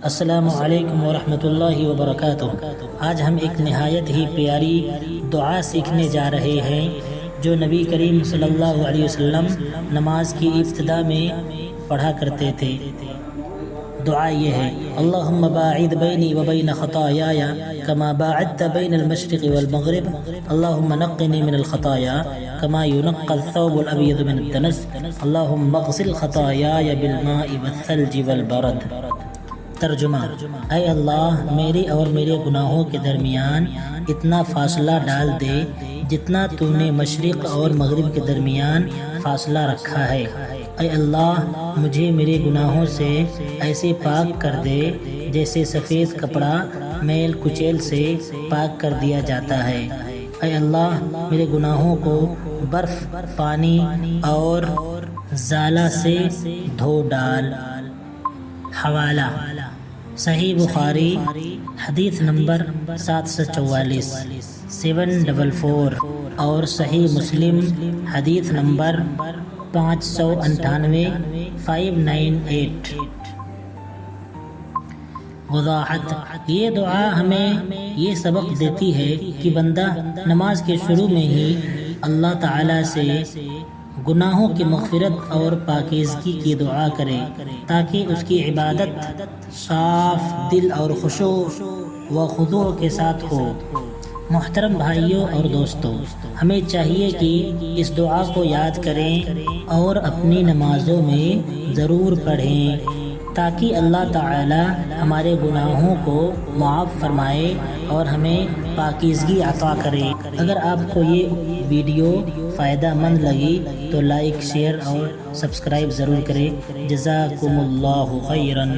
السلام علیکم ورحمۃ اللہ وبرکاتہ۔ آج ہم ایک نہایت ہی پیاری دعا سیکھنے جا رہے ہیں جو نبی کریم صلی اللہ علیہ وسلم نماز کی ابتدا میں پڑھا کرتے تھے۔ دعا یہ ہے: اللہم باعد بینی وبین خطایای کما باعدت بین المشرق والمغرب، اللہم نقنی من الخطایا کما ینقی الثوب الابیض من الدنس، اللہم اغسل خطایای بالماء والثلج والبرد۔ ترجمہ: اے اللہ، میرے اور میرے گناہوں کے درمیان اتنا فاصلہ ڈال دے جتنا تو نے مشرق اور مغرب کے درمیان فاصلہ رکھا ہے۔ اے اللہ، مجھے میرے گناہوں سے ایسے پاک کر دے جیسے سفید کپڑا میل کچیل سے پاک کر دیا جاتا ہے۔ اے اللہ، میرے گناہوں کو برف، پانی اور زالہ سے دھو ڈال۔ حوالہ: صحیح بخاری حدیث نمبر 744 744 اور صحیح مسلم حدیث نمبر 598 598۔ وضاحت: یہ دعا ہمیں یہ سبق دیتی ہے کہ بندہ نماز کے شروع میں ہی اللہ تعالیٰ سے گناہوں کی مغفرت اور پاکیزگی کی دعا کرے تاکہ اس کی عبادت صاف دل اور خشوع و خضوع کے ساتھ ہو۔ محترم بھائیوں اور دوستوں، ہمیں چاہیے کہ اس دعا کو یاد کریں اور اپنی نمازوں میں ضرور پڑھیں تاکہ اللہ تعالی ہمارے گناہوں کو معاف فرمائے اور ہمیں پاکیزگی عطا کرے۔ اگر آپ کو یہ ویڈیو فائدہ مند لگی تو لائک، شیئر اور سبسکرائب ضرور کریں۔ جزاکم اللہ خیراً۔